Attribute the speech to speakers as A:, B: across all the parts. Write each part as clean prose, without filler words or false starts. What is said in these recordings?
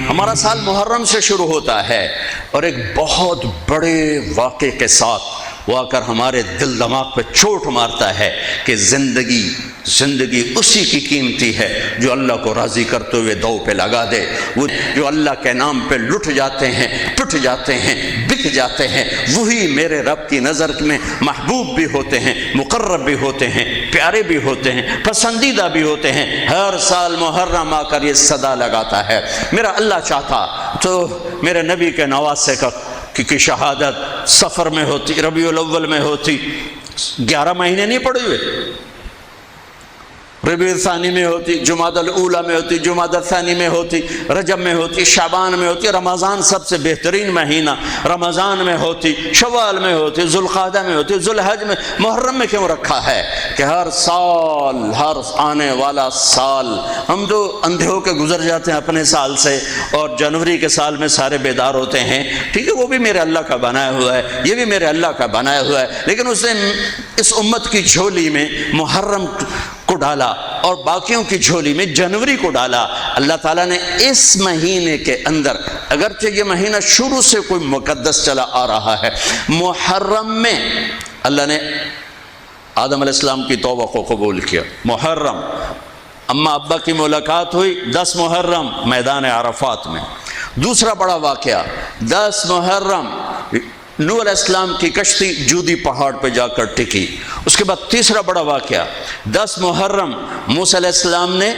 A: ہمارا سال محرم سے شروع ہوتا ہے اور ایک بہت بڑے واقعے کے ساتھ وہ آ کر ہمارے دل دماغ پہ چوٹ مارتا ہے کہ زندگی اسی کی قیمتی ہے جو اللہ کو راضی کرتے ہوئے دو پہ لگا دے، وہ جو اللہ کے نام پہ لٹ جاتے ہیں، پٹ جاتے ہیں، بک جاتے ہیں، وہی میرے رب کی نظر میں محبوب بھی ہوتے ہیں، مقرب بھی ہوتے ہیں، پیارے بھی ہوتے ہیں، پسندیدہ بھی ہوتے ہیں۔ ہر سال محرم آ کر یہ صدا لگاتا ہے۔ میرا اللہ چاہتا تو میرے نبی کے نواسے کی شہادت سفر میں ہوتی، ربیع الاول میں ہوتی، 11 مہینے نہیں پڑے ہوئے، ربیع الثانی میں ہوتی، جمادی الاولی میں ہوتی، جمادی الثانی میں ہوتی، رجب میں ہوتی، شعبان میں ہوتی، رمضان سب سے بہترین مہینہ رمضان میں ہوتی، شوال میں ہوتی، ذوالقعدہ میں ہوتی، ذوالحج میں۔ محرم میں کیوں رکھا ہے کہ ہر سال، ہر آنے والا سال ہم تو اندھے ہو کے گزر جاتے ہیں اپنے سال سے، اور جنوری کے سال میں سارے بیدار ہوتے ہیں، ٹھیک ہے، وہ بھی میرے اللہ کا بنایا ہوا ہے، یہ بھی میرے اللہ کا بنایا ہوا ہے، لیکن اس نے اس امت کی جھولی میں محرم کو ڈالا اور باقیوں کی جھولی میں جنوری کو ڈالا۔ اللہ تعالیٰ نے اس مہینے کے اندر، اگرچہ یہ مہینہ شروع سے کوئی مقدس چلا آ رہا ہے، محرم میں اللہ نے آدم علیہ السلام کی توبہ کو قبول کیا۔ محرم، اماں ابا کی ملاقات ہوئی 10 محرم میدان عرفات میں۔ دوسرا بڑا واقعہ 10 محرم نوح علیہ السلام کی کشتی جودی پہاڑ پہ جا کر ٹکی۔ اس کے بعد تیسرا بڑا واقعہ 10 محرم موسیٰ علیہ السلام نے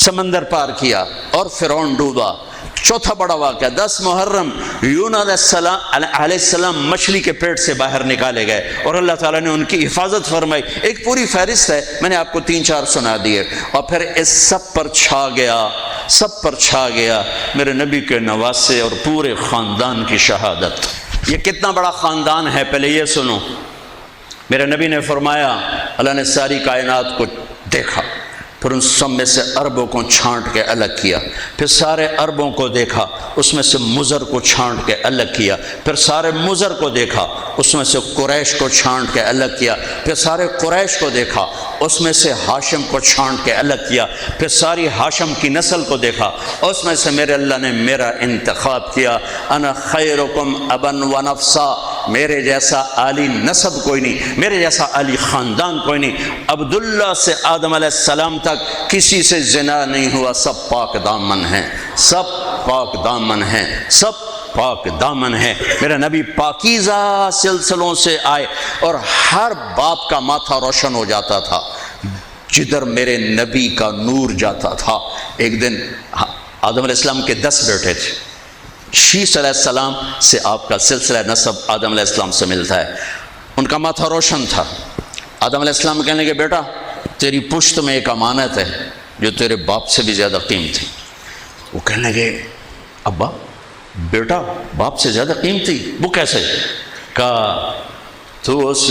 A: سمندر پار کیا اور فرعون ڈوبا۔ چوتھا بڑا واقعہ 10 محرم یونس علیہ السلام مچھلی کے پیٹ سے باہر نکالے گئے اور اللہ تعالیٰ نے ان کی حفاظت فرمائی۔ ایک پوری فہرست ہے، میں نے آپ کو 3-4 سنا دیے، اور پھر اس سب پر چھا گیا میرے نبی کے نواسے اور پورے خاندان کی شہادت۔ یہ کتنا بڑا خاندان ہے، پہلے یہ سنو۔ میرے نبی نے فرمایا اللہ نے ساری کائنات کو دیکھا، پھر ان سب میں سے عربوں کو چھانٹ کے الگ کیا، پھر سارے عربوں کو دیکھا، اس میں سے مضر کو چھانٹ کے الگ کیا، پھر سارے مضر کو دیکھا، اس میں سے قریش کو چھانٹ کے الگ کیا، پھر سارے قریش کو دیکھا، اس میں سے ہاشم کو چھانٹ کے الگ کیا، پھر ساری ہاشم کی نسل کو دیکھا، اس میں سے میرے اللہ نے میرا انتخاب کیا۔ انا خیرکم ابا و نفسا، میرے جیسا عالی نسب کوئی نہیں، میرے جیسا عالی خاندان کوئی نہیں۔ عبداللہ سے آدم علیہ السلام تک کسی سے زنا نہیں ہوا، سب پاک دامن ہیں، سب پاک دامن ہیں، سب پاک دامن ہے۔ میرا نبی پاکیزہ سلسلوں سے آئے اور ہر باپ کا ماتھا روشن ہو جاتا تھا جدھر میرے نبی کا نور جاتا تھا۔ ایک دن آدم علیہ السلام کے 10 بیٹے تھے، شیث علیہ السلام سے آپ کا سلسلہ نسب آدم علیہ السلام سے ملتا ہے، ان کا ماتھا روشن تھا۔ آدم علیہ السلام کہنے لگے بیٹا تیری پشت میں ایک امانت ہے جو تیرے باپ سے بھی زیادہ قیمتی۔ وہ کہنے لگے ابا بیٹا باپ سے زیادہ قیمتی، وہ کیسے؟ کہا تو اس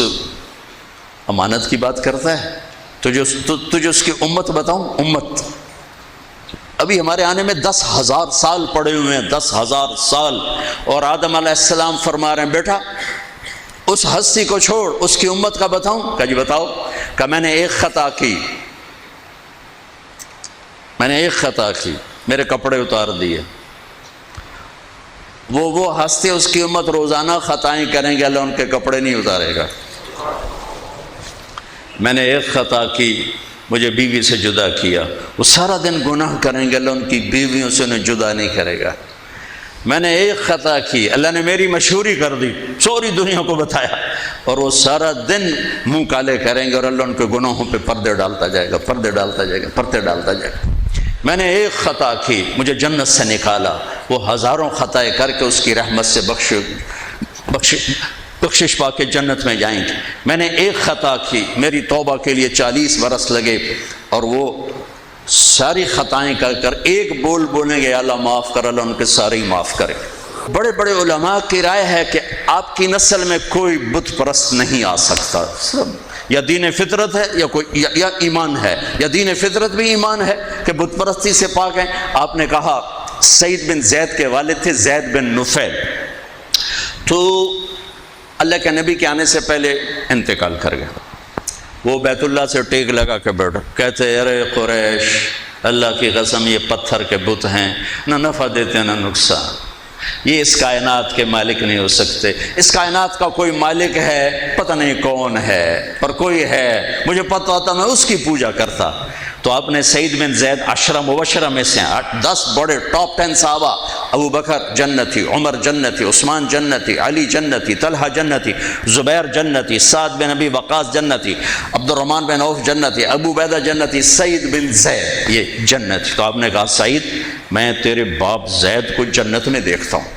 A: امانت کی بات کرتا ہے، تجھے اس کی امت بتاؤں؟ امت ابھی ہمارے آنے میں 10,000 سال پڑے ہوئے ہیں، 10,000 سال، اور آدم علیہ السلام فرما رہے ہیں بیٹا اس ہستی کو چھوڑ، اس کی امت کا بتاؤں؟ کہا جی بتاؤ۔ کہ میں نے ایک خطا کی، میرے کپڑے اتار دیے۔ وہ ہستی اس کی امت روزانہ خطائیں کریں گے، اللہ ان کے کپڑے نہیں اتارے گا۔ میں نے ایک خطا کی، مجھے بیوی سے جدا کیا، وہ سارا دن گناہ کریں گے، اللہ ان کی بیویوں سے انہیں جدا نہیں کرے گا۔ میں نے ایک خطا کی، اللہ نے میری مشہوری کر دی، سوری دنیا کو بتایا، اور وہ سارا دن منہ کالے کریں گے اور اللہ ان کے گناہوں پہ پردے ڈالتا جائے گا، پردے ڈالتا جائے گا، پردے ڈالتا جائے گا۔ میں نے ایک خطا کی، مجھے جنت سے نکالا، وہ ہزاروں خطائیں کر کے اس کی رحمت سے بخشش پا کے جنت میں جائیں گے۔ میں نے ایک خطا کی، میری توبہ کے لیے 40 برس لگے، اور وہ ساری خطائیں کر کر ایک بول بولیں گے اللہ معاف کر، اللہ ان کے سارے ہی معاف کرے۔ بڑے بڑے علماء کی رائے ہے کہ آپ کی نسل میں کوئی بت پرست نہیں آ سکتا، سب یا دین فطرت ہے یا ایمان ہے، یا دین فطرت بھی ایمان ہے کہ بت پرستی سے پاک ہیں۔ آپ نے کہا سعید بن زید کے والد تھے زید بن نفیل، تو اللہ کے نبی کے آنے سے پہلے انتقال کر گیا۔ وہ بیت اللہ سے ٹیک لگا کے بیٹھا، کہتے ارے قریش اللہ کی قسم یہ پتھر کے بت ہیں، نہ نفع دیتے نہ نقصان، یہ اس کائنات کے مالک نہیں ہو سکتے۔ اس کائنات کا کوئی مالک ہے، پتہ نہیں کون ہے، پر کوئی ہے، مجھے پتہ ہوتا میں اس کی پوجا کرتا۔ تو آپ نے سعید بن زید عشرہ مبشرہ میں سے 10 بڑے ٹاپ 10 صحابہ، ابو بکر جنتی، عمر جنتی، عثمان جنتی، علی جنتی، طلحہ جنتی، زبیر جنتی، سعد بن ابی وقاص جنتی، عبد الرحمن بن عوف جنتی، ابو عبیدہ جنتی، سعید بن زید یہ جنتی۔ تو آپ نے کہا سعید میں تیرے باپ زید کو جنت میں دیکھتا ہوں،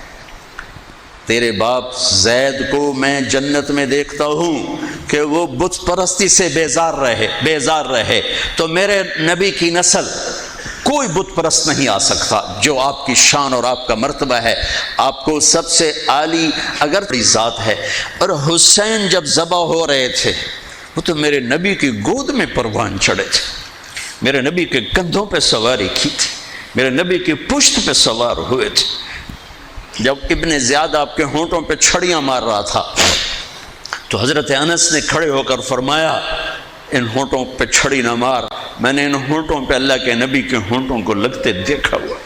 A: تیرے باپ زید کو میں جنت میں دیکھتا ہوں کہ وہ بت پرستی سے بیزار رہے، تو میرے نبی کی نسل کوئی بت پرست نہیں آ سکتا جو آپ کی شان اور آپ کا مرتبہ ہے۔ آپ کو سب سے عالی اگر ذات ہے۔ اور حسین جب ذبح ہو رہے تھے وہ تو میرے نبی کی گود میں پروان چڑھے تھے، میرے نبی کے کندھوں پہ سواری کی تھی، میرے نبی کی پشت پہ سوار ہوئے تھے۔ جب ابن زیاد آپ کے ہونٹوں پہ چھڑیاں مار رہا تھا تو حضرت انس نے کھڑے ہو کر فرمایا ان ہونٹوں پہ چھڑی نہ مار، میں نے ان ہونٹوں پہ اللہ کے نبی کے ہونٹوں کو لگتے دیکھا ہوا۔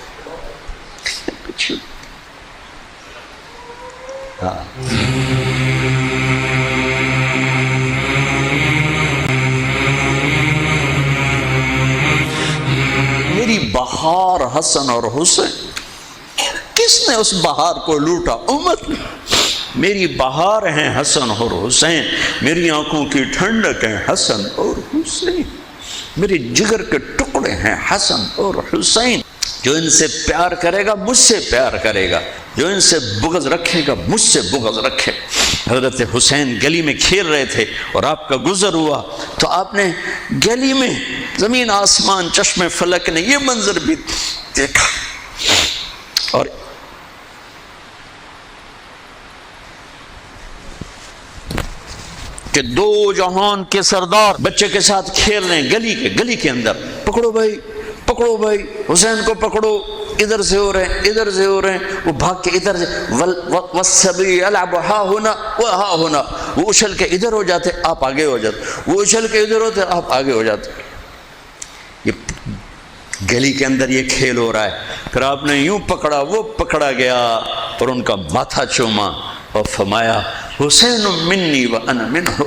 A: میری بہار حسن اور حسین، کس نے اس بہار کو لوٹا؟ امت نے۔ میری بہار ہیں حسن اور حسین، میری آنکھوں کی ٹھنڈک ہیں حسن اور حسین، میری جگر کے ٹکڑے ہیں حسن اور حسین۔ جو ان سے پیار کرے گا مجھ سے پیار کرے گا، جو ان سے بغض رکھے گا مجھ سے بغض رکھے۔ حضرت حسین گلی میں کھیل رہے تھے اور آپ کا گزر ہوا تو آپ نے گلی میں زمین آسمان چشم فلک نے یہ منظر بھی دیکھا، اور کہ دو جہان کے سردار بچے کے ساتھ کھیل رہے ہیں گلی کے اندر، پکڑو بھائی حسین کو پکڑو، ادھر سے ہو رہے ہیں، وہ بھاگ کے ادھر سے والصبی یلعب ہا ہونا وہ اچھل کے ادھر ہو جاتے آپ آگے ہو جاتے، وہ اچھل کے ادھر ہوتے آپ آگے ہو جاتے۔ یہ گلی کے اندر یہ کھیل ہو رہا ہے، پھر آپ نے یوں پکڑا، وہ پکڑا گیا اور ان کا ماتھا چوما اور فرمایا حسین منی وانا منہ،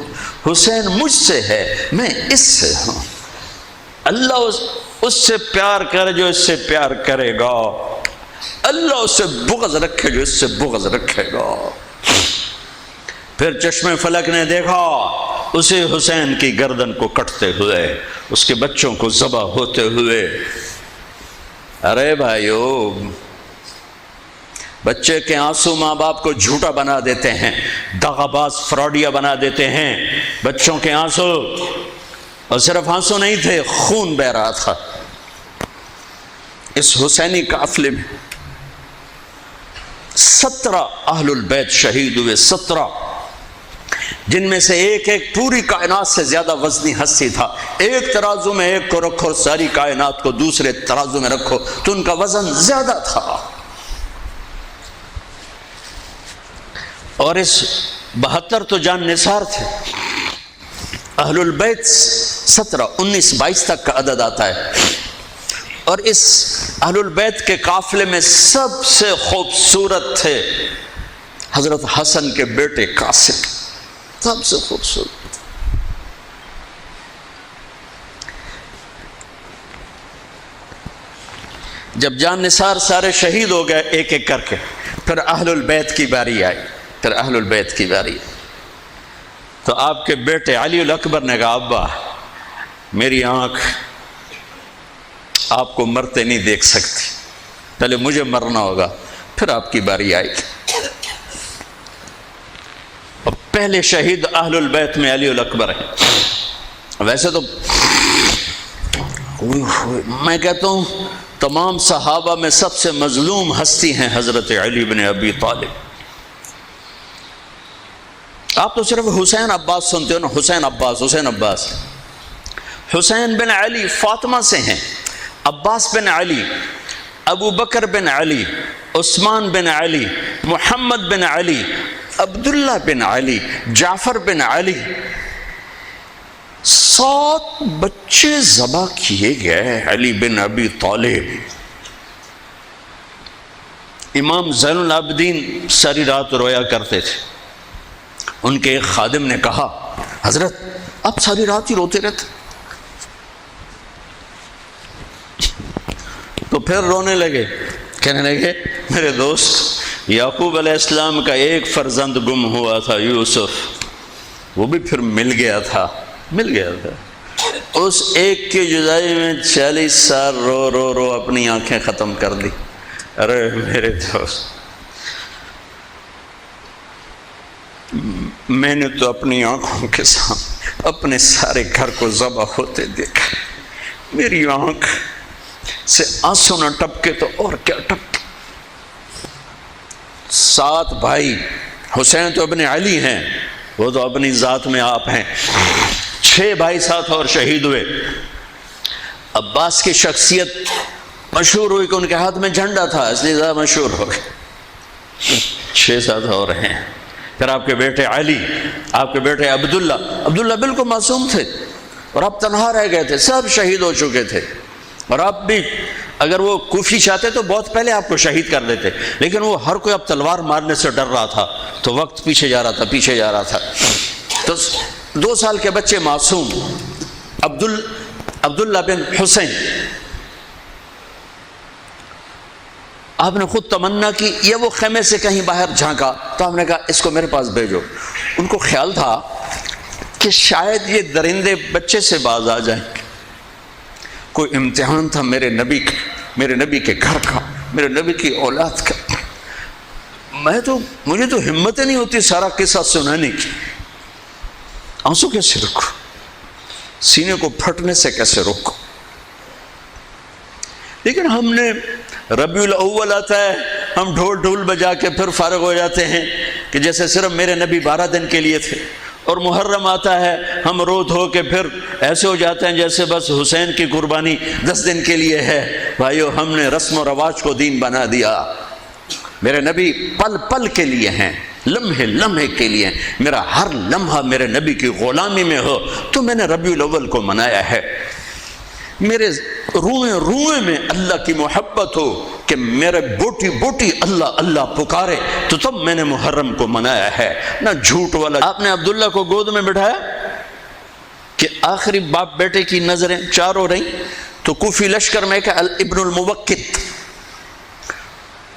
A: حسین مجھ سے ہے میں اس سے ہوں۔ اللہ اس سے پیار کرے جو اس سے پیار کرے گا، اللہ اس سے بغض رکھے جو اس سے بغض رکھے گا۔ پھر چشم فلک نے دیکھا اسے حسین کی گردن کو کٹتے ہوئے، اس کے بچوں کو ذبح ہوتے ہوئے۔ ارے بھائیو، بچے کے آنسو ماں باپ کو جھوٹا بنا دیتے ہیں، دغا باز فراڈیا بنا دیتے ہیں۔ بچوں کے آنسو، اور صرف آنسو نہیں تھے، خون بہہ رہا تھا۔ اس حسینی قافلے میں 17 اہل البیت شہید ہوئے، 17، جن میں سے ایک پوری کائنات سے زیادہ وزنی ہستی تھا۔ ایک ترازو میں ایک کو رکھو اور ساری کائنات کو دوسرے ترازو میں رکھو تو ان کا وزن زیادہ تھا۔ اور اس 72 تو جان نثار تھے۔ اہل البیت 17، 19، 22 تک کا عدد آتا ہے۔ اور اس اہل البیت کے قافلے میں سب سے خوبصورت تھے حضرت حسن کے بیٹے قاسم، سب سے خوبصورت۔ جب جان نثار سارے شہید ہو گئے ایک ایک کر کے، پھر اہل البیت کی باری آئی، تو آپ کے بیٹے علی الاکبر نے کہا ابا میری آنکھ آپ کو مرتے نہیں دیکھ سکتی، پہلے مجھے مرنا ہوگا پھر آپ کی باری آئی۔ اور پہلے شہید اہل البیت میں علی الاکبر ہیں۔ ویسے تو میں کہتا ہوں تمام صحابہ میں سب سے مظلوم ہستی ہیں حضرت علی بن ابی طالب۔ آپ تو صرف حسین عباس سنتے ہو نا، حسین عباس۔ حسین بن علی فاطمہ سے ہیں، عباس بن علی، ابو بکر بن علی، عثمان بن علی، محمد بن علی، عبداللہ بن علی، جعفر بن علی، 7 بچے ذبح کیے گئے علی بن ابی طالب۔ امام زین العابدین ساری رات رویا کرتے تھے۔ ان کے ایک خادم نے کہا حضرت آپ ساری رات ہی روتے رہتے؟ تو پھر رونے لگے، کہنے لگے میرے دوست یعقوب علیہ السلام کا ایک فرزند گم ہوا تھا یوسف، وہ بھی پھر مل گیا تھا۔ اس ایک کی جدائی میں 40 سال رو رو رو اپنی آنکھیں ختم کر دی۔ ارے میرے دوست، میں نے تو اپنی آنکھوں کے سامنے اپنے سارے گھر کو ذبح ہوتے دیکھا، میری آنکھ سے آنسو نہ ٹپکے تو اور کیا ٹپکے۔ 7 بھائی، حسین تو ابن علی ہیں، وہ تو اپنی ذات میں آپ ہیں، 6 بھائی ساتھ اور شہید ہوئے۔ عباس کی شخصیت مشہور ہوئی کہ ان کے ہاتھ میں جھنڈا تھا، اس لیے زیادہ مشہور ہو گئے۔ 6-7 اور ہیں۔ پھر آپ کے بیٹے علی، آپ کے بیٹے عبداللہ بالکل معصوم تھے اور آپ تنہا رہ گئے تھے، سب شہید ہو چکے تھے، اور آپ بھی اگر وہ کوفی چاہتے تو بہت پہلے آپ کو شہید کر دیتے، لیکن وہ ہر کوئی اب تلوار مارنے سے ڈر رہا تھا، تو وقت پیچھے جا رہا تھا۔ تو 2 سال کے بچے معصوم عبداللہ بن حسین، آپ نے خود تمنا کی، یا وہ خیمے سے کہیں باہر جھانکا تو آپ نے کہا اس کو میرے پاس بھیجو۔ ان کو خیال تھا کہ شاید یہ درندے بچے سے باز آ جائیں، کوئی امتحان تھا میرے نبی کے گھر کا، میرے نبی کی اولاد کا۔ مجھے تو ہمت نہیں ہوتی سارا قصہ سنانے کی، آنسو کیسے روکو، سینے کو پھٹنے سے کیسے روکو۔ لیکن ہم نے ربیع الاول آتا ہے، ہم ڈھول بجا کے پھر فارغ ہو جاتے ہیں کہ جیسے صرف میرے نبی 12 دن کے لیے تھے، اور محرم آتا ہے، ہم رو دھو کے پھر ایسے ہو جاتے ہیں جیسے بس حسین کی قربانی 10 دن کے لیے ہے۔ بھائیو، ہم نے رسم و رواج کو دین بنا دیا۔ میرے نبی پل پل کے لیے ہیں، لمحے لمحے کے لیے ہیں۔ میرا ہر لمحہ میرے نبی کی غلامی میں ہو تو میں نے ربیع الاول کو منایا ہے۔ میرے روئے میں اللہ کی محبت ہو کہ میرے بوٹی بوٹی اللہ اللہ پکارے تو تب میں نے محرم کو منایا ہے، نہ جھوٹ والا۔ آپ نے عبداللہ کو گود میں بٹھایا کہ آخری باپ بیٹے کی نظریں 4 ہو رہی، تو کوفی لشکر میں کہ ابن الموقت،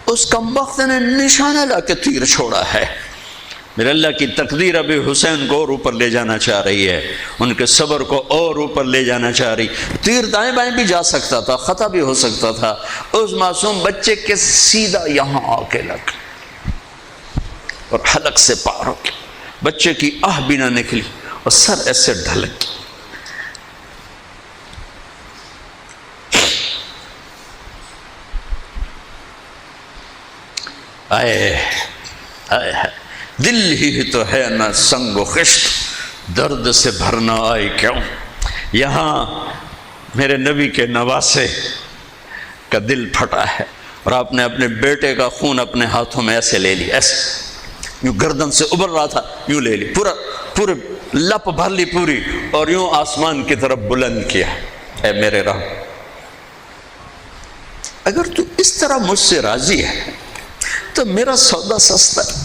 A: اس کمبخت نے نشانہ لا کے تیر چھوڑا ہے۔ میرے اللہ کی تقدیر ابھی حسین کو اور اوپر لے جانا چاہ رہی ہے، ان کے صبر کو اور اوپر لے جانا چاہ رہی۔ تیر دائیں بائیں بھی جا سکتا تھا، خطا بھی ہو سکتا تھا، اس معصوم بچے کے سیدھا یہاں آ کے لگ اور حلق سے پار ہو کے بچے کی آہ بھی نہ نکلی اور سر ایسے ڈھلک۔ دل ہی تو ہے نہ سنگ و خشت، درد سے بھرنا آئی کیوں۔ یہاں میرے نبی کے نواسے کا دل پھٹا ہے، اور آپ نے اپنے بیٹے کا خون اپنے ہاتھوں میں ایسے لے لی، ایسے یوں گردن سے ابھر رہا تھا، یوں لے لی، پورے لپ بھر لی پوری، اور یوں آسمان کی طرف بلند کیا۔ اے میرے رب، اگر تو اس طرح مجھ سے راضی ہے تو میرا سودا سستا ہے۔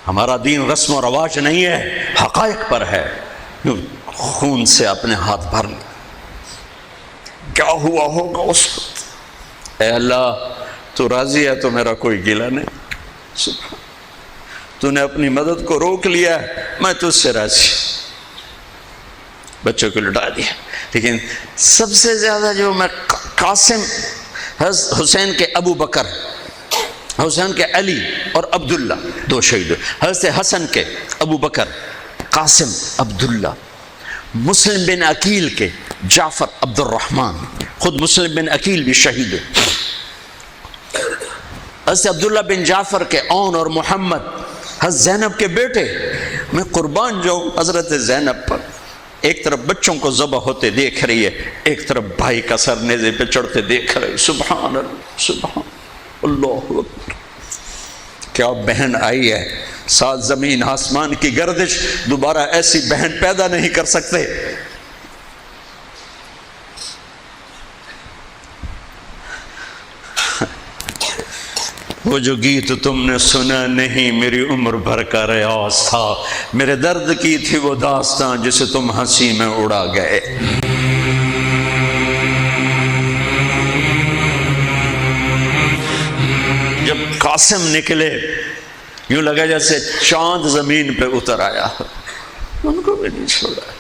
A: ہمارا دین رسم و رواج نہیں ہے، حقائق پر ہے۔ خون سے اپنے ہاتھ بھر لے، کیا ہوا ہوگا اس وقت؟ اے اللہ، تو راضی ہے تو میرا کوئی گلہ نہیں، تو نے اپنی مدد کو روک لیا ہے، میں تجھ سے راضی۔ بچوں کو لٹا دیا، لیکن سب سے زیادہ جو میں قاسم، حسین کے ابو بکر، حسین کے علی اور عبداللہ 2 شہید ہوئے، حضرت حسن کے ابو بکر، قاسم، عبداللہ، مسلم بن عقیل کے جعفر عبد الرحمن، خود مسلم بن عقیل بھی شہید ہوئے، حضرت عبداللہ بن جعفر کے اون اور محمد، حضرت زینب کے بیٹے۔ میں قربان جاؤں حضرت زینب پر، ایک طرف بچوں کو ذبح ہوتے دیکھ رہی ہے، ایک طرف بھائی کا سر نیزے پہ چڑھتے دیکھ رہے، سبحان اللہ، سبحان اللہ، کیا بہن آئی ہے، ساتھ زمین آسمان کی گردش، دوبارہ ایسی بہن پیدا نہیں کر سکتے۔ وہ جو گیت تم نے سنا نہیں میری عمر بھر کا ریاض تھا، میرے درد کی تھی وہ داستاں جسے تم ہنسی میں اڑا گئے۔ جب قاسم نکلے یوں لگا جیسے چاند زمین پہ اتر آیا، ان کو بھی نہیں چھوڑا۔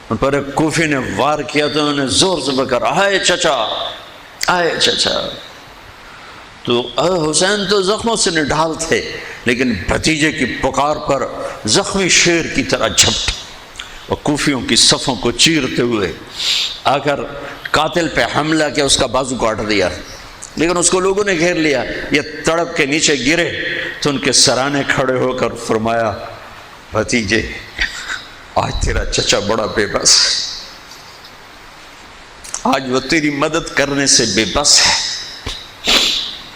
A: ان پر ایک کوفی نے وار کیا تو انہوں نے زور سے پکڑا، آئے چچا، آئے چچا۔ تو حسین تو زخموں سے نڈھال تھے، لیکن بھتیجے کی پکار پر زخمی شیر کی طرح جھپٹ اور کوفیوں کی صفوں کو چیرتے ہوئے آ کر قاتل پہ حملہ کیا، اس کا بازو کاٹ دیا، لیکن اس کو لوگوں نے گھیر لیا۔ یہ تڑپ کے نیچے گرے تو ان کے سرانے کھڑے ہو کر فرمایا، بھتیجے آج تیرا چچا بڑا بے بس ہے، آج وہ تیری مدد کرنے سے بے بس ہے۔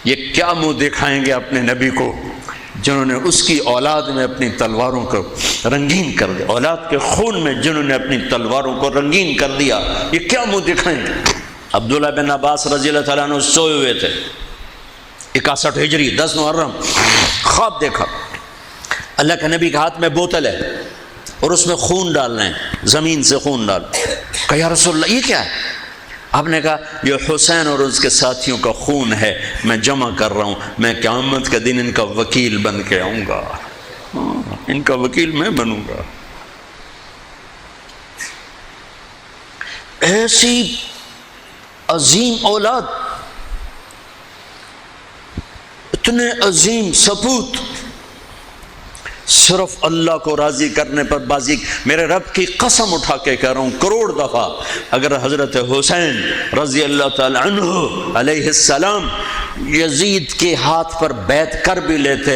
A: یہ کیا منہ دکھائیں گے اپنے نبی کو جنہوں نے اس کی اولاد میں اپنی تلواروں کو رنگین کر دیا، اولاد کے خون میں جنہوں نے اپنی تلواروں کو رنگین کر دیا، یہ کیا منہ دکھائیں گے؟ عبداللہ بن عباس رضی اللہ تعالیٰ عنہ سوئے ہوئے تھے، 61 ہجری 10 محرم، خواب دیکھا اللہ کے نبی کے ہاتھ میں بوتل ہے اور اس میں خون ڈالنا ہے، زمین سے خون ڈال۔ کہا یا رسول اللہ یہ کیا ہے؟ آپ نے کہا یہ حسین اور اس کے ساتھیوں کا خون ہے، میں جمع کر رہا ہوں، میں قیامت کے دن ان کا وکیل بن کے آؤں گا، ان کا وکیل میں بنوں گا۔ ایسی عظیم اولاد، اتنے عظیم سپوت، صرف اللہ کو راضی کرنے پر بازی۔ میرے رب کی قسم اٹھا کے کہہ رہا ہوں، کروڑ دفعہ اگر حضرت حسین رضی اللہ تعالی عنہ علیہ السلام یزید کے ہاتھ پر بیعت کر بھی لیتے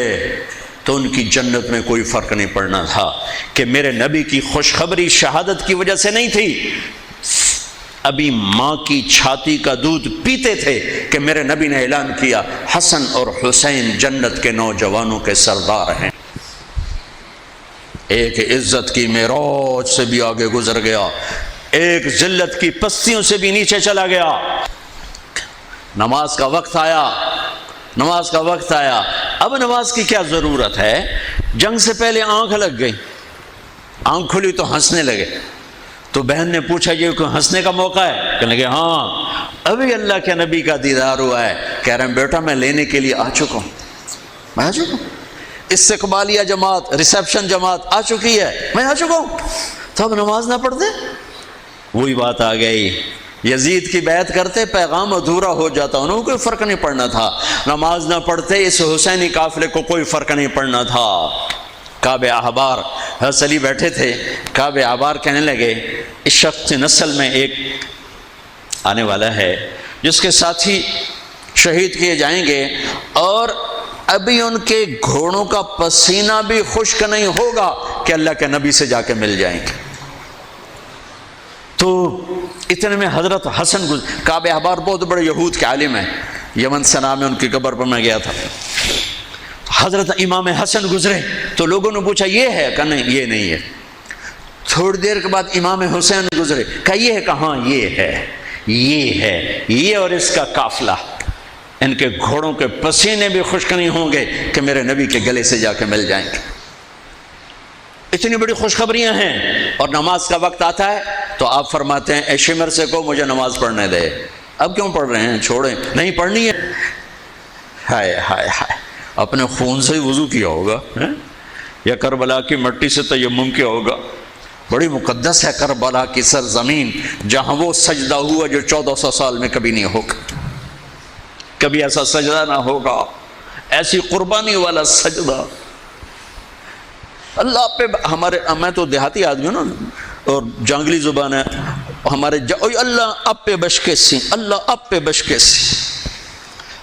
A: تو ان کی جنت میں کوئی فرق نہیں پڑنا تھا، کہ میرے نبی کی خوشخبری شہادت کی وجہ سے نہیں تھی، ابھی ماں کی چھاتی کا دودھ پیتے تھے کہ میرے نبی نے اعلان کیا حسن اور حسین جنت کے نوجوانوں کے سردار ہیں۔ ایک عزت کی معراج سے بھی آگے گزر گیا، ایک ذلت کی پستیوں سے بھی نیچے چلا گیا۔ نماز کا وقت آیا، نماز کا وقت آیا، اب نماز کی کیا ضرورت ہے؟ جنگ سے پہلے آنکھ لگ گئی، آنکھ کھلی تو ہنسنے لگے، تو بہن نے پوچھا یہ کوئی ہنسنے کا موقع ہے؟ کہنے لگے ہاں ابھی اللہ کے نبی کا دیدار ہوا ہے۔ کہہ رہے ہیں بیٹا میں لینے کے لیے آ چکا ہوں، میں آ چکا ہوں، استقبالیہ جماعت ریسیپشن جماعت آ چکی ہے، میں آ چکا ہوں، تو اب نماز نہ پڑھتے؟ وہی بات آ گئی، یزید کی بیعت کرتے پیغام ادھورا ہو جاتا، انہوں کو کوئی فرق نہیں پڑنا تھا، نماز نہ پڑھتے اس حسینی قافلے کو کوئی فرق نہیں پڑنا تھا۔ کعب احبار حضرت علی بیٹھے تھے، کعب احبار کہنے لگے اس شخص کی نسل میں ایک آنے والا ہے جس کے ساتھی شہید کیے جائیں گے اور ابھی ان کے گھوڑوں کا پسینہ بھی خشک نہیں ہوگا کہ اللہ کے نبی سے جا کے مل جائیں گے۔ تو اتنے میں حضرت حسن کعب احبار بہت بڑے یہود کے عالم ہیں، یمن سنا میں ان کی قبر پر میں گیا تھا، حضرت امام حسن گزرے تو لوگوں نے پوچھا یہ ہے؟ کہا نہیں یہ نہیں ہے۔ تھوڑی دیر کے بعد امام حسین گزرے، کہا یہ ہے؟ کہاں یہ ہے، یہ ہے، یہ اور اس کا قافلہ، ان کے گھوڑوں کے پسینے بھی خشک نہیں ہوں گے کہ میرے نبی کے گلے سے جا کے مل جائیں گے۔ اتنی بڑی خوشخبریاں ہیں، اور نماز کا وقت آتا ہے تو آپ فرماتے ہیں اے شمر سے کو مجھے نماز پڑھنے دے۔ اب کیوں پڑھ رہے ہیں؟ چھوڑیں، نہیں پڑھنی ہے۔ ہائے ہائے ہائے، اپنے خون سے ہی وضو کیا ہوگا یا کربلا کی مٹی سے تیمم کیا ہوگا؟ بڑی مقدس ہے کربلا کی سرزمین، جہاں وہ سجدہ ہوا جو 1400 سال میں کبھی نہیں ہوگا، کبھی ایسا سجدہ نہ ہوگا، ایسی قربانی والا سجدہ۔ اللہ پہ ہمارے، میں تو دیہاتی آدمی ہوں نا اور جانگلی زبان ہے ہمارے، اللہ آپ پہ بشکے سی، اللہ آپ پہ بشکے سی،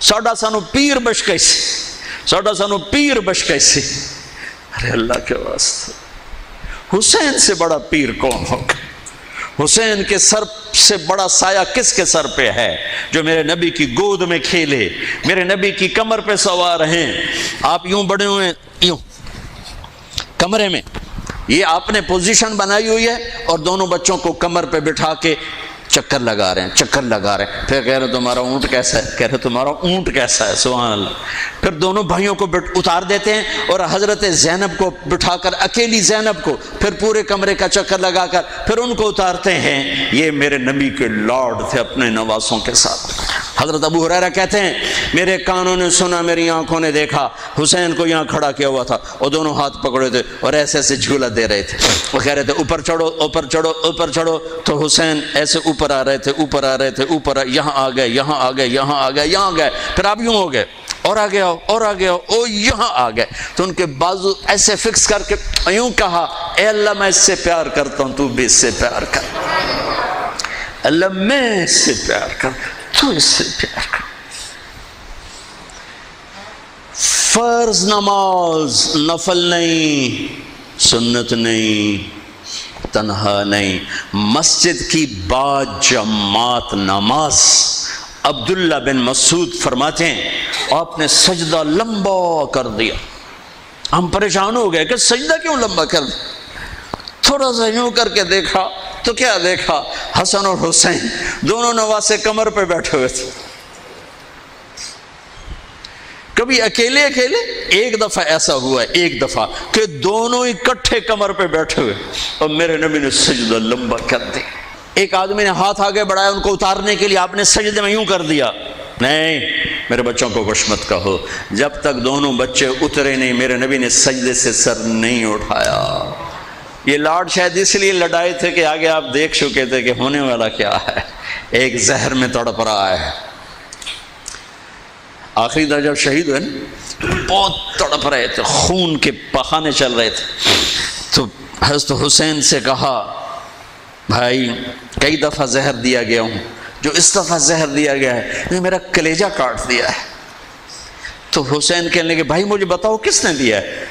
A: ساڈا سانو پیر بشکے سی، ساڈا سانو پیر بشکے سی۔ ارے اللہ کے واسطے، حسین سے بڑا پیر کون ہوگا؟ حسین کے سر سے بڑا سایہ کس کے سر پہ ہے؟ جو میرے نبی کی گود میں کھیلے، میرے نبی کی کمر پہ سوار ہیں۔ آپ یوں بڑے ہوئے یوں کمرے میں، یہ آپ نے پوزیشن بنائی ہوئی ہے، اور دونوں بچوں کو کمر پہ بٹھا کے چکر لگا رہے ہیں، چکر لگا رہے ہیں۔ پھر کہہ رہے تمہارا اونٹ کیسا ہے؟ کہہ رہے تمہارا اونٹ کیسا ہے؟ سبحان اللہ۔ پھر دونوں بھائیوں کو اتار دیتے ہیں، اور حضرت زینب کو بٹھا کر، اکیلی زینب کو، پھر پورے کمرے کا چکر لگا کر پھر ان کو اتارتے ہیں۔ یہ میرے نبی کے لاڈ تھے اپنے نواسوں کے ساتھ۔ حضرت ابو ہریرہ کہتے ہیں میرے کانوں نے سنا، میری آنکھوں نے دیکھا، حسین کو یہاں کھڑا کیا ہوا تھا اور دونوں ہاتھ پکڑے تھے اور ایسے ایسے جھولا دے رہے تھے، وہ کہہ رہے تھے اوپر چڑھو اوپر چڑھو اوپر چڑھو، تو حسین ایسے اوپر آ رہے تھے، اوپر آ رہے تھے، اوپر یہاں آ گئے، یہاں آ گئے، یہاں آ گئے، یہاں گئے، پھر آپ یوں ہو گئے اور آگے آؤ اور آگے آؤ، او یہاں آ گئے۔ تو ان کے بازو ایسے فکس کر کے یوں کہا، اے اللہ میں اس سے پیار کرتا ہوں، تو بھی اس سے پیار کر۔ اللہ میں اس سے پیار کر، تو اس سے پیار کر۔ فرض نماز نفل نہیں، سنت نہیں، تنہا نہیں، مسجد کی با جماعت نماز۔ عبداللہ بن مسعود فرماتے ہیں آپ نے سجدہ لمبا کر دیا، ہم پریشان ہو گئے کہ سجدہ کیوں لمبا کر دیا؟ تھوڑا سا یوں کر کے دیکھا تو کیا دیکھا؟ حسن اور حسین دونوں نواسے کمر پہ بیٹھے ہوئے تھے۔ کبھی اکیلے اکیلے، ایک دفعہ ایسا ہوا ہے، ایک دفعہ کہ دونوں اکٹھے کمر پہ بیٹھے ہوئے اور میرے نبی نے سجدہ لمبا کر دیا۔ ایک آدمی نے ہاتھ آگے بڑھایا ان کو اتارنے کے لیے، آپ نے سجدے میں یوں کر دیا۔ نہیں، میرے بچوں کو کچھ مت کہو، جب تک دونوں بچے اترے نہیں میرے نبی نے سجدے سے سر نہیں اٹھایا۔ یہ لاڈ شاید اس لیے لڑائے تھے کہ آگے آپ دیکھ چکے تھے کہ ہونے والا کیا ہے، ایک زہر میں تڑپ رہا ہے۔ آخری دن جب شہید ہوئے بہت تڑپ رہے تھے، خون کے بہانے چل رہے تھے، تو حضرت حسین سے کہا بھائی کئی دفعہ زہر دیا گیا ہوں، جو اس دفعہ زہر دیا گیا ہے یہ میرا کلیجہ کاٹ دیا ہے۔ تو حسین کہنے لگے بھائی مجھے بتاؤ کس نے دیا ہے؟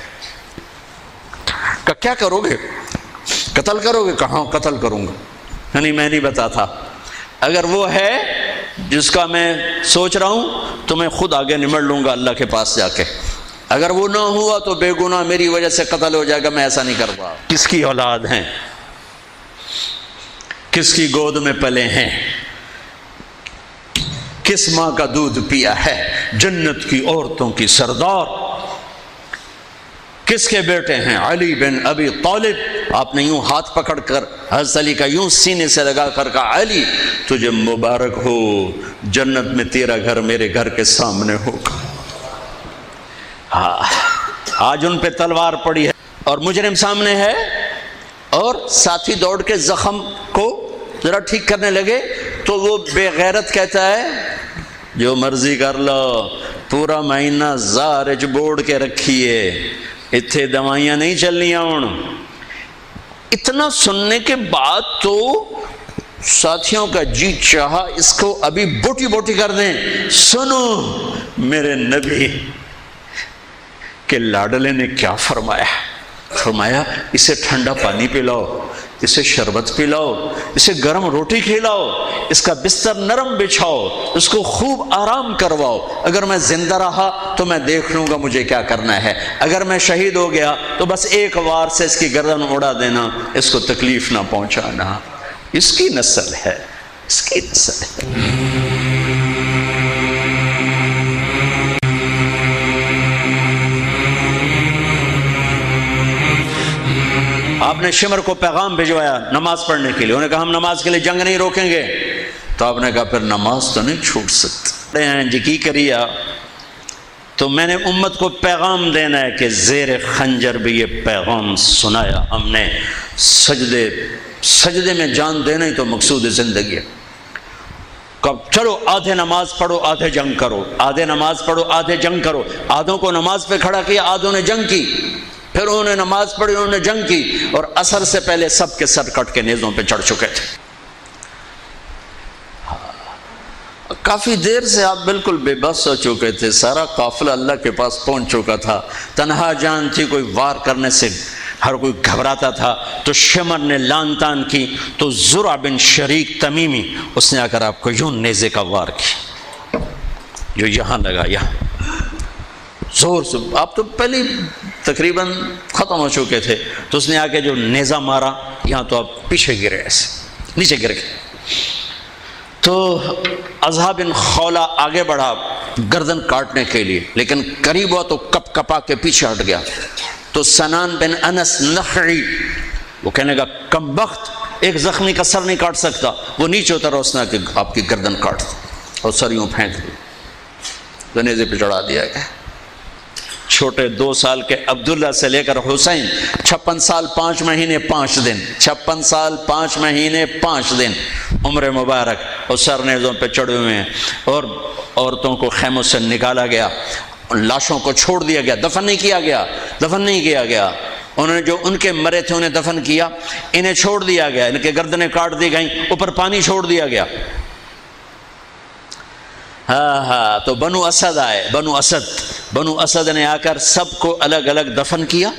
A: کہ کیا کرو گے؟ قتل کرو گے؟ کہاں قتل کروں گا، نہیں میں نہیں بتاتا، اگر وہ ہے جس کا میں سوچ رہا ہوں تو میں خود آگے نمٹ لوں گا اللہ کے پاس جا کے، اگر وہ نہ ہوا تو بے گناہ میری وجہ سے قتل ہو جائے گا، میں ایسا نہیں کرتا۔ کس کی اولاد ہیں، کس کی گود میں پلے ہیں، کس ماں کا دودھ پیا ہے، جنت کی عورتوں کی سردار کس کے بیٹے ہیں؟ علی بن ابی طالب۔ آپ نے یوں ہاتھ پکڑ کر حضرت علی کا یوں سینے سے لگا کر کہا علی تجھے مبارک ہو، جنت میں تیرا گھر میرے گھر کے سامنے ہوگا۔ آج ان پہ تلوار پڑی ہے اور مجرم سامنے ہے، اور ساتھی دوڑ کے زخم کو ذرا ٹھیک کرنے لگے تو وہ بے غیرت کہتا ہے جو مرضی کر لو، پورا مہینہ زارج بوڑ کے رکھیے، اتھے دوائیاں نہیں چلنیاں ہوں۔ اتنا سننے کے بعد تو ساتھیوں کا جی چاہا اس کو ابھی بوٹی بوٹی کر دیں۔ سنو میرے نبی کے لاڈلے نے کیا فرمایا، فرمایا اسے ٹھنڈا پانی پلاؤ، اسے شربت پلاؤ، اسے گرم روٹی کھلاؤ، اس کا بستر نرم بچھاؤ، اس کو خوب آرام کرواؤ۔ اگر میں زندہ رہا تو میں دیکھ لوں گا مجھے کیا کرنا ہے، اگر میں شہید ہو گیا تو بس ایک وار سے اس کی گردن اڑا دینا، اس کو تکلیف نہ پہنچانا۔ اس کی نسل ہے، اس کی نسل ہے۔ آپ نے شمر کو پیغام بھجوایا نماز پڑھنے کے لیے، انہوں نے کہا ہم نماز کے لیے جنگ نہیں روکیں گے، تو آپ نے کہا پھر نماز تو نہیں چھوٹ سکتی جی کی کریا، تو میں نے امت کو پیغام دینا ہے کہ زیر خنجر بھی یہ پیغام سنایا ہم نے، سجدے میں جان دینا ہی تو مقصود زندگی ہے۔ چلو آدھے نماز پڑھو آدھے جنگ کرو، آدھے نماز پڑھو آدھے جنگ کرو، آدھوں کو نماز پہ کھڑا کیا، آدھوں نے جنگ کی، پھر انہوں نے نماز پڑھی انہوں نے جنگ کی، اور عصر سے پہلے سب کے سر کٹ کے نیزوں پہ چڑھ چکے تھے۔ کافی دیر سے آپ بالکل بے بس ہو چکے تھے، سارا قافلہ اللہ کے پاس پہنچ چکا تھا، تنہا جان تھی، کوئی وار کرنے سے ہر کوئی گھبراتا تھا، تو شمر نے لان تان کی، تو زرع بن شریک تمیمی اس نے آ کر آپ کو یوں نیزے کا وار کی، جو یہاں لگا، یہاں زور سے، آپ تو پہلے تقریباً ختم ہو چکے تھے، تو اس نے آ کے جو نیزہ مارا یہاں، تو آپ پیچھے گرے، ایسے نیچے گر گئے۔ تو اضحیٰ بن خولہ آگے بڑھا گردن کاٹنے کے لیے، لیکن قریب ہوا تو کپ کپا کے پیچھے ہٹ گیا۔ تو سنان بن انس نخعی وہ کہنے لگا کم بخت، ایک زخمی کا سر نہیں کاٹ سکتا، وہ نیچے اترا، اس نے کہ آپ کی گردن کاٹ دی اور سر یوں پھینک دی، تو نیزے پہ چڑھا دیا گیا۔ چھوٹے 2 سال کے عبداللہ سے لے کر حسین 56 سال 5 مہینے 5 دن، 56 سال 5 مہینے 5 دن عمر مبارک، اور سر نیزوں پہ چڑھے ہوئے ہیں، اور عورتوں کو خیموں سے نکالا گیا، لاشوں کو چھوڑ دیا گیا، دفن نہیں کیا گیا، دفن نہیں کیا گیا۔ انہوں نے جو ان کے مرے تھے انہیں دفن کیا، انہیں چھوڑ دیا گیا، ان کے گردنیں کاٹ دی گئیں، اوپر پانی چھوڑ دیا گیا۔ ہاں تو بنو اسد آئے، بنو اسد نے آ کر سب کو الگ الگ دفن کیا۔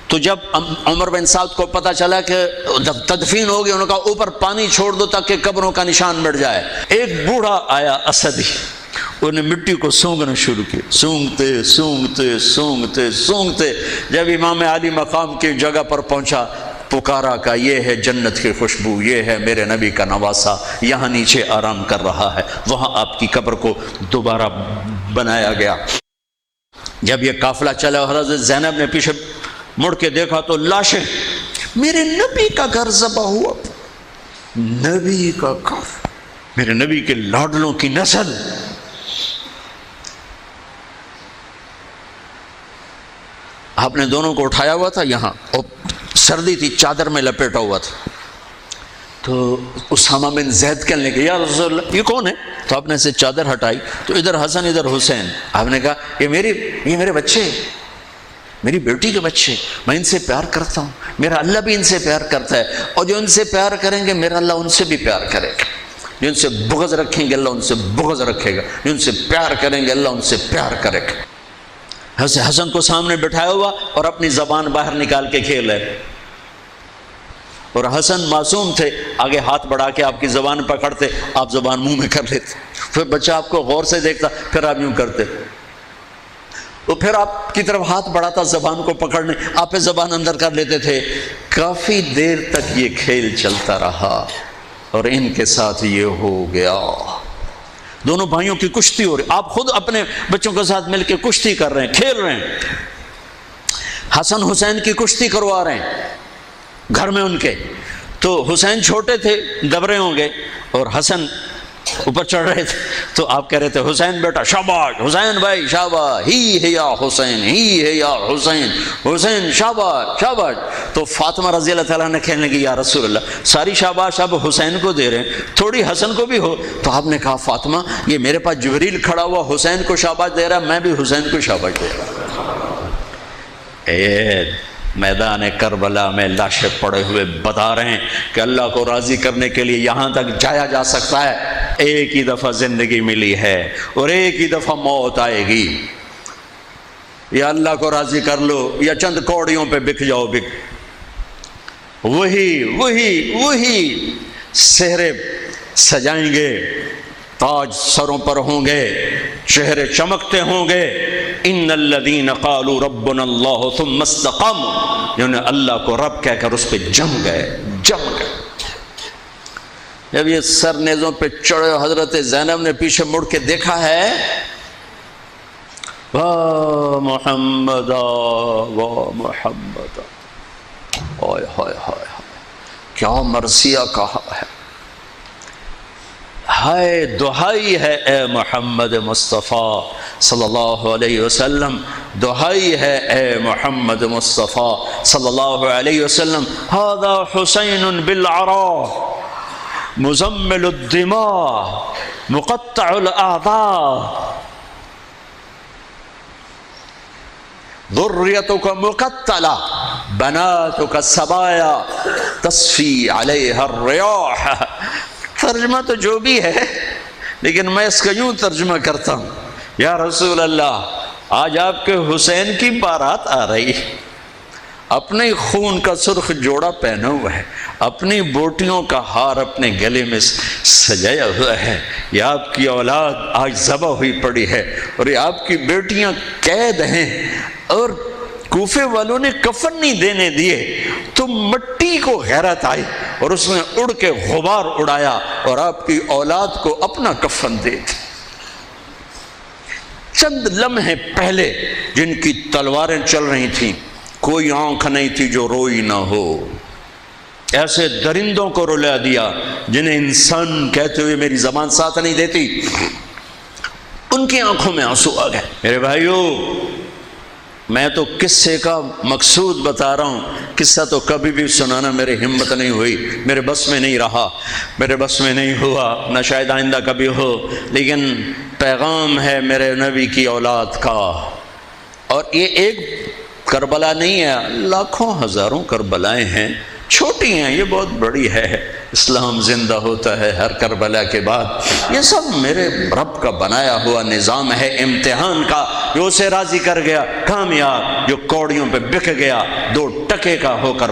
A: تو جب عمر بن سعد کو پتہ چلا کہ تدفین ہوگی، انہوں نے کہا اوپر پانی چھوڑ دو تاکہ قبروں کا نشان مٹ جائے۔ ایک بوڑھا آیا اسدی، انہوں نے مٹی کو سونگنا شروع کیا، سونگتے سونگتے سونگتے سونگتے جب امام علی مقام کی جگہ پر پہنچا، پکارا کہ یہ ہے جنت کی خوشبو، یہ ہے میرے نبی کا نواسہ، یہاں نیچے آرام کر رہا ہے۔ وہاں آپ کی قبر کو دوبارہ بنایا گیا۔ جب یہ قافلہ چلا، حضرت زینب نے پیچھے مڑ کے دیکھا تو لاشیں، میرے نبی کا گھر ذبح ہوا، نبی کا گھر، میرے نبی کے لاڈلوں کی نسل۔ آپ نے دونوں کو اٹھایا ہوا تھا یہاں، اور سردی تھی، چادر میں لپیٹا ہوا تھا۔ تو اسامہ بن زید کہنے لگے یا رسول اللہ یہ کون ہے؟ تو آپ نے سے چادر ہٹائی تو ادھر حسن ادھر حسین۔ آپ نے کہا یہ میرے بچے، میری بیٹی کے بچے، میں ان سے پیار کرتا ہوں، میرا اللہ بھی ان سے پیار کرتا ہے، اور جو ان سے پیار کریں گے میرا اللہ ان سے بھی پیار کرے گا، جو ان سے بغض رکھیں گے اللہ ان سے بغض رکھے گا، جو ان سے پیار کریں گے اللہ ان سے پیار کرے گا۔ حسن کو سامنے بٹھایا ہوا اور اپنی زبان باہر نکال کے کھیل ہے، اور حسن معصوم تھے، آگے ہاتھ بڑھا کے آپ کی زبان پکڑتے، آپ زبان منہ میں کر لیتے، پھر بچہ آپ کو غور سے دیکھتا، پھر آپ یوں کرتے، وہ پھر آپ کی طرف ہاتھ بڑھاتا زبان کو پکڑنے، آپ پہ زبان اندر کر لیتے تھے۔ کافی دیر تک یہ کھیل چلتا رہا اور ان کے ساتھ یہ ہو گیا۔ دونوں بھائیوں کی کشتی ہو رہی، آپ خود اپنے بچوں کے ساتھ مل کے کشتی کر رہے ہیں، کھیل رہے ہیں، حسن حسین کی کشتی کروا رہے ہیں گھر میں ان کے۔ تو حسین چھوٹے تھے، دبرے ہوں گے، اور حسن اوپر چڑھ رہے تھے، تو آپ کہہ رہے تھے حسین بیٹا شاباش، حسین بھائی شاباش، ہی ہے یا حسین، ہی ہے یا حسین، حسین شاباش شاباش۔ تو فاطمہ رضی اللہ تعالیٰ نے کہنے لگی یا رسول اللہ ساری شاباش اب حسین کو دے رہے ہیں، تھوڑی حسن کو بھی ہو۔ تو آپ نے کہا فاطمہ یہ میرے پاس جبریل کھڑا ہوا حسین کو شاباش دے رہا، میں بھی حسین کو شاباش دے رہا۔ میدان کربلا میں لاشیں پڑے ہوئے بتا رہے ہیں کہ اللہ کو راضی کرنے کے لیے یہاں تک جایا جا سکتا ہے، ایک ہی دفعہ زندگی ملی ہے اور ایک ہی دفعہ موت آئے گی، یا اللہ کو راضی کر لو یا چند کوڑیوں پہ بک جاؤ، وہی سہرے سجائیں گے، تاج سروں پر ہوں گے، چہرے چمکتے ہوں گے۔ ان الذین قالوا ربنا اللہ ثم استقاموا، جنہوں نے اللہ کو رب کہہ کر اس پہ جم گئے۔ جب یہ سر نیزوں پہ چڑھے، حضرت زینب نے پیچھے مڑ کے دیکھا ہے، واہ محمد واہ محمد، ہائے ہائے ہائے کیا مرثیہ کہا ہے، ہائے دہائی ہے اے محمد مصطفیٰ صلی اللہ علیہ وسلم، دہائی ہے اے محمد مصطفیٰ صلی اللہ علیہ وسلم۔ ھذا حسین بالعراء مزمل الدماء مقطع الاعضاء، ذریتک مقتلہ بناتک السبایا تصفی علیہا الریاح۔ ترجمہ تو جو بھی ہے، لیکن میں اس کا یوں ترجمہ کرتا ہوں، یا رسول اللہ آج آپ کے حسین کی بارات آ رہی، اپنے خون کا سرخ جوڑا پہنا ہوا ہے، اپنی بوٹیوں کا ہار اپنے گلے میں سجایا ہوا ہے، یہ آپ کی اولاد آج ذبح ہوئی پڑی ہے اور یہ آپ کی بیٹیاں قید ہیں، اور کوفے والوں نے کفن نہیں دینے دیے تو مٹی کو غیرت آئی اور اس نے اڑ کے غبار اڑایا اور آپ کی اولاد کو اپنا کفن دے دی۔ چند لمحے پہلے جن کی تلواریں چل رہی تھیں، کوئی آنکھ نہیں تھی جو روئی نہ ہو، ایسے درندوں کو رلا دیا جنہیں انسان کہتے ہوئے میری زبان ساتھ نہیں دیتی، ان کی آنکھوں میں آنسو آ گئے۔ میرے بھائیو، میں تو قصے کا مقصود بتا رہا ہوں، قصہ تو کبھی بھی سنانا میرے ہمت نہیں ہوئی، میرے بس میں نہیں رہا، میرے بس میں نہیں ہوا، نہ شاید آئندہ کبھی ہو، لیکن پیغام ہے میرے نبی کی اولاد کا۔ اور یہ ایک کربلا نہیں ہے، لاکھوں ہزاروں کربلائیں ہیں، چھوٹی ہیں، یہ بہت بڑی ہے۔ اسلام زندہ ہوتا ہے ہر کربلا کے بعد۔ یہ سب میرے رب کا بنایا ہوا نظام ہے امتحان کا، جو اسے راضی کر گیا کامیاب، جو کوڑیوں پہ بک گیا 2 ٹکے کا ہو کر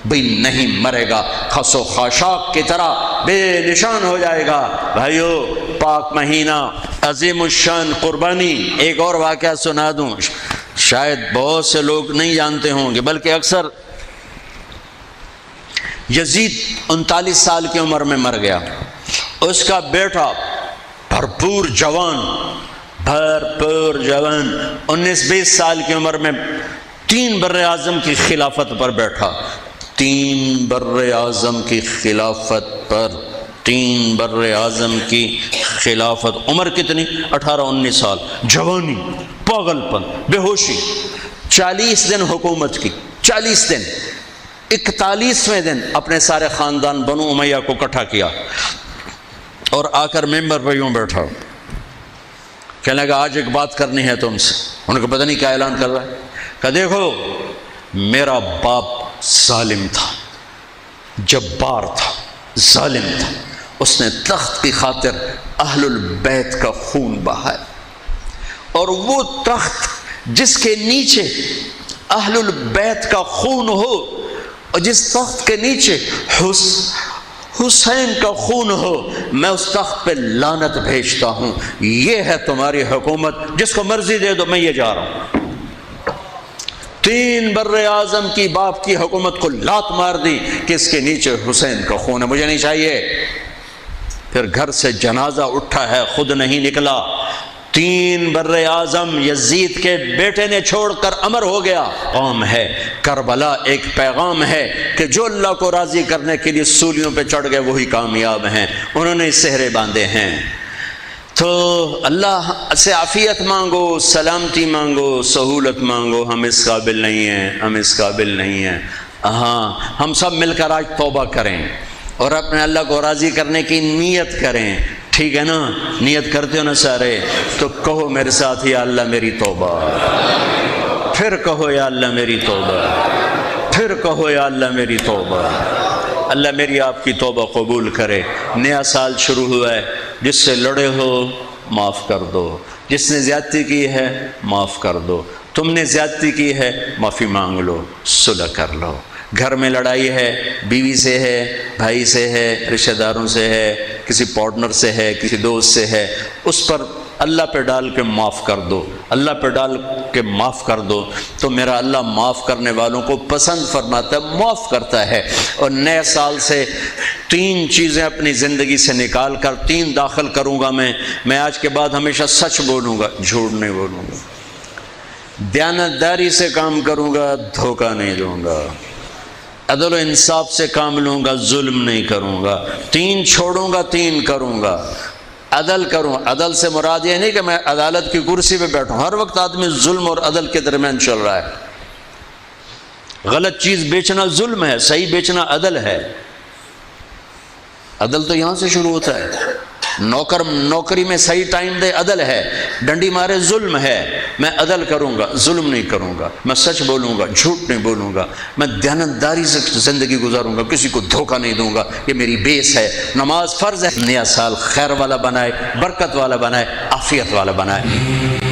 A: بھی نہیں مرے گا، خس و خاشاک کی طرح بے نشان ہو جائے گا۔ بھائیو، پاک مہینہ، عظیم الشان قربانی۔ ایک اور واقعہ سنا دوں، شاید بہت سے لوگ نہیں جانتے ہوں گے، بلکہ اکثر یزید 39 سال کی عمر میں مر گیا، اس کا بیٹا بھرپور جوان 19-20 سال کی عمر میں 3 بر-اعظم کی خلافت پر بیٹھا، 3 بر-اعظم کی خلافت پر، 3 بر-اعظم کی خلافت۔ عمر کتنی؟ 18-19 سال، جوانی، پاگل پن، بے ہوشی۔ 40 دن حکومت کی، 40 دن۔ 41ویں دن اپنے سارے خاندان بنو امیہ کو اکٹھا کیا اور آ کر ممبر پہ یوں بیٹھا، کہنے لگا آج ایک بات کرنی ہے تم سے۔ انہوں کو پتہ نہیں کیا اعلان کر رہا ہے، کہ دیکھو میرا باپ ظالم تھا، جبار تھا، ظالم تھا، اس نے تخت کی خاطر اہل البیت کا خون بہایا، اور وہ تخت جس کے نیچے اہل البیت کا خون ہو اور جس تخت کے نیچے حسین کا خون ہو، میں اس تخت پہ لعنت بھیجتا ہوں۔ یہ ہے تمہاری حکومت، جس کو مرضی دے دو، میں یہ جا رہا ہوں۔ 3 بر-اعظم کی باپ کی حکومت کو لات مار دی کہ اس کے نیچے حسین کا خون ہے، مجھے نہیں چاہیے۔ پھر گھر سے جنازہ اٹھا ہے، خود نہیں نکلا۔ 3 بر-اعظم یزید کے بیٹے نے چھوڑ کر امر ہو گیا۔ قوم ہے کربلا، ایک پیغام ہے کہ جو اللہ کو راضی کرنے کے لیے سولیوں پہ چڑھ گئے وہی کامیاب ہیں، انہوں نے سہرے باندھے ہیں۔ تو اللہ سے عافیت مانگو، سلامتی مانگو، سہولت مانگو۔ ہم اس قابل نہیں ہیں، ہم اس قابل نہیں ہیں۔ ہاں، ہم سب مل کر آج توبہ کریں اور اپنے اللہ کو راضی کرنے کی نیت کریں، ٹھیک ہے نا؟ نیت کرتے ہو نا سارے؟ تو کہو میرے ساتھ، یا اللہ میری توبہ، پھر کہو یا اللہ میری توبہ، پھر کہو یا اللہ میری توبہ۔ اللہ میری آپ کی توبہ قبول کرے۔ نیا سال شروع ہوا ہے، جس سے لڑے ہو معاف کر دو، جس نے زیادتی کی ہے معاف کر دو، تم نے زیادتی کی ہے معافی مانگ لو، صلح کر لو۔ گھر میں لڑائی ہے، بیوی سے ہے، بھائی سے ہے، رشتہ داروں سے ہے، کسی پارٹنر سے ہے، کسی دوست سے ہے، اس پر اللہ پہ ڈال کے معاف کر دو، اللہ پہ ڈال کے معاف کر دو، تو میرا اللہ معاف کرنے والوں کو پسند فرماتا ہے، معاف کرتا ہے۔ اور نئے سال سے 3 چیزیں اپنی زندگی سے نکال کر 3 داخل کروں گا۔ میں آج کے بعد ہمیشہ سچ بولوں گا، جھوٹ نہیں بولوں گا، دیانتداری سے کام کروں گا، دھوکہ نہیں دوں گا، عدل و انصاف سے کام لوں گا، ظلم نہیں کروں گا۔ 3 چھوڑوں گا، 3 کروں گا۔ عدل کروں، عدل سے مراد یہ نہیں کہ میں عدالت کی کرسی پہ بیٹھوں، ہر وقت آدمی ظلم اور عدل کے درمیان چل رہا ہے۔ غلط چیز بیچنا ظلم ہے، صحیح بیچنا عدل ہے۔ عدل تو یہاں سے شروع ہوتا ہے۔ نوکری میں صحیح ٹائم دے، عدل ہے۔ ڈنڈی مارے، ظلم ہے۔ میں عدل کروں گا، ظلم نہیں کروں گا، میں سچ بولوں گا، جھوٹ نہیں بولوں گا، میں دیانتداری سے زندگی گزاروں گا، کسی کو دھوکہ نہیں دوں گا۔ یہ میری بیس ہے۔ نماز فرض ہے۔ نیا سال خیر والا بنائے، برکت والا بنائے، عافیت والا بنائے۔